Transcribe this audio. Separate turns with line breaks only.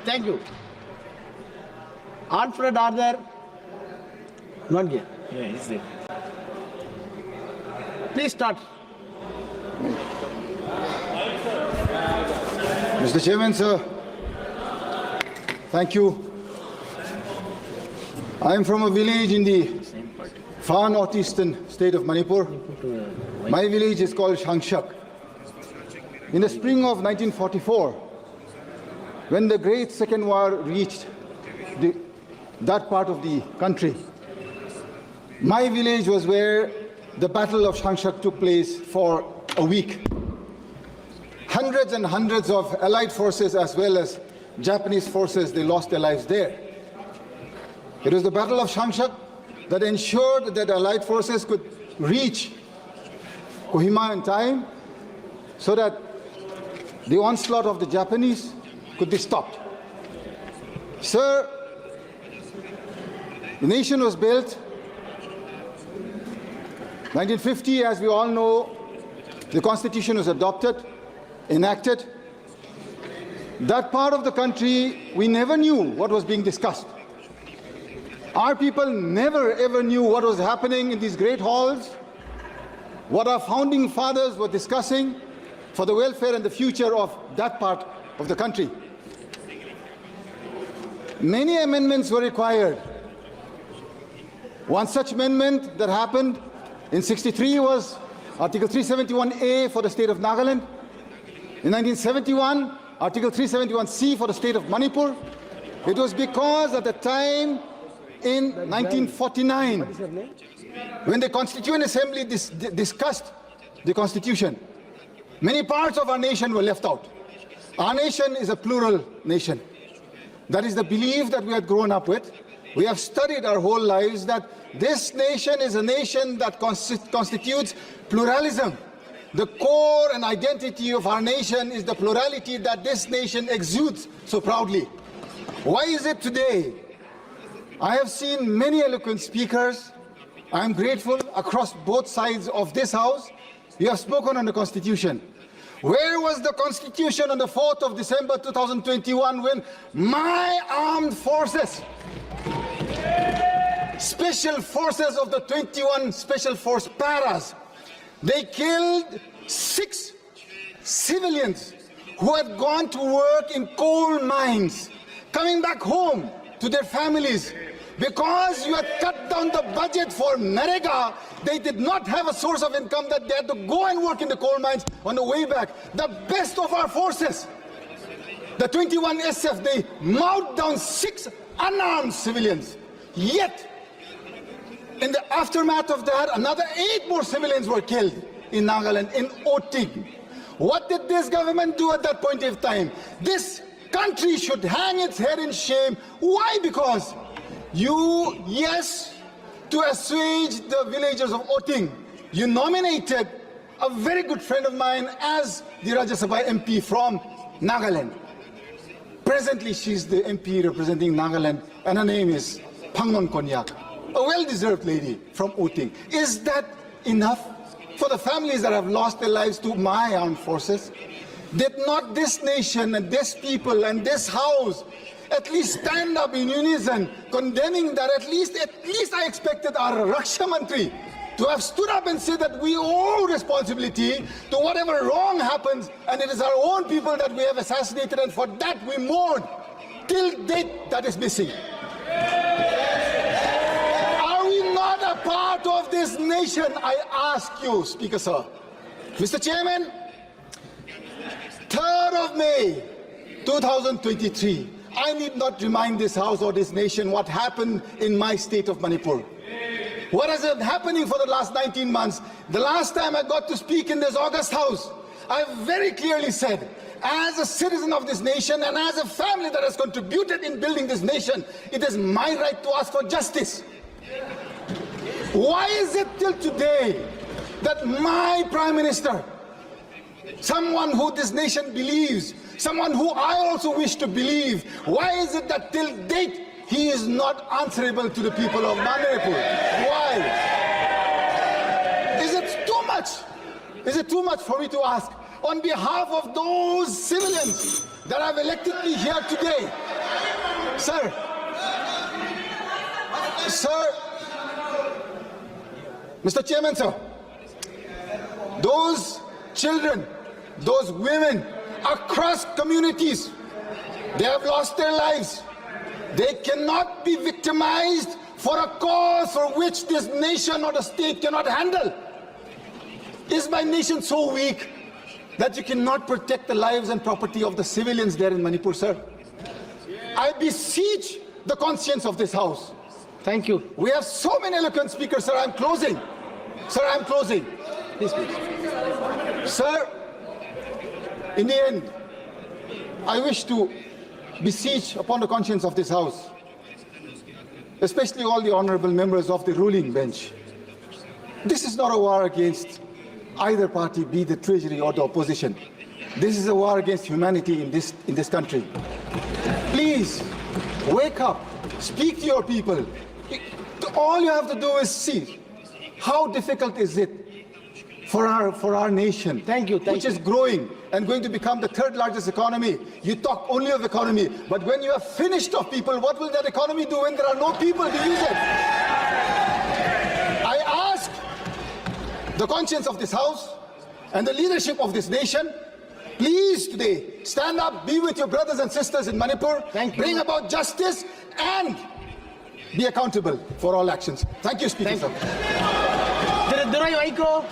Thank you. Alfred, are there? Not here.
Yeah, he's there.
Please start.
Mr. Chairman, sir, thank you. I am from a village in the far northeastern state of Manipur. My village is called Shangshak. In the spring of 1944, when the Great Second War reached that part of the country, my village was where the Battle of Shangshak took place for a week. Hundreds and hundreds of Allied forces as well as Japanese forces, they lost their lives there. It was the Battle of Shangshak that ensured that Allied forces could reach Kohima in time so that the onslaught of the Japanese could be stopped. Sir, the nation was built 1950, as we all know, the Constitution was adopted, enacted. That part of the country, we never knew what was being discussed. Our people never ever knew what was happening in these great halls, what our founding fathers were discussing for the welfare and the future of that part of the country. Many amendments were required. One such amendment that happened in '63 was Article 371A for the state of Nagaland. In 1971, Article 371C for the state of Manipur. It was because at the time in 1949, when the Constituent Assembly discussed the Constitution, many parts of our nation were left out. Our nation is a plural nation. That is the belief that we had grown up with. We have studied our whole lives that this nation is a nation that constitutes pluralism. The core and identity of our nation is the plurality that this nation exudes so proudly. Why is it today? I have seen many eloquent speakers. I am grateful across both sides of this house. You have spoken on the Constitution. Where was the Constitution on the 4th of December 2021 when my armed forces, special forces of the 21 Special Force Paras, they killed 6 civilians who had gone to work in coal mines, coming back home to their families. Because you had cut down the budget for Narega, they did not have a source of income that they had to go and work in the coal mines on the way back. The best of our forces, the 21 SF, they mowed down 6 unarmed civilians. Yet, in the aftermath of that, another 8 more civilians were killed in Nagaland, in Oting. What did this government do at that point in time? This country should hang its head in shame. Why? Because you, yes, to assuage the villagers of Oting, you nominated a very good friend of mine as the Rajya Sabha MP from Nagaland. Presently, she's the MP representing Nagaland, and her name is Phangnon Konyak, a well-deserved lady from Oting. Is that enough for the families that have lost their lives to my armed forces? Did not this nation and this people and this house at least stand up in unison, condemning that? At least I expected our Raksha Mantri to have stood up and said that we owe responsibility to whatever wrong happens, and it is our own people that we have assassinated, and for that we mourn. Till date, that is missing. Are we not a part of this nation? I ask you, Speaker Sir. Mr. Chairman, 3rd of May 2023, I need not remind this House or this nation what happened in my state of Manipur. What has been happening for the last 19 months? The last time I got to speak in this August House, I very clearly said, as a citizen of this nation and as a family that has contributed in building this nation, it is my right to ask for justice. Why is it till today that my Prime Minister, someone who this nation believes, someone who I also wish to believe, why is it that till date he is not answerable to the people of Manipur? Why? Is it too much? Is it too much for me to ask on behalf of those civilians that have elected me here today? Sir, Mr. Chairman, sir, those children, those women across communities, they have lost their lives. They cannot be victimized for a cause for which this nation or the state cannot handle. Is my nation so weak that you cannot protect the lives and property of the civilians there in Manipur, sir? I beseech the conscience of this House.
Thank you.
We have so many eloquent speakers, sir. I'm closing. Sir, I'm closing.
Please, please.
Sir, in the end, I wish to beseech upon the conscience of this House, especially all the honorable members of the ruling bench. This is not a war against either party, be the treasury or the opposition. This is a war against humanity in this country. Please, wake up, speak to your people. All you have to do is see how difficult is it for our nation, which is growing and going to become the third largest economy. You talk only of economy, but when you are finished of people, what will that economy do when there are no people to use it? I ask the conscience of this House and the leadership of this nation, please today stand up, be with your brothers and sisters in Manipur, bring about justice and be accountable for all actions. Thank you, Speaker.
Diretso, Aiko.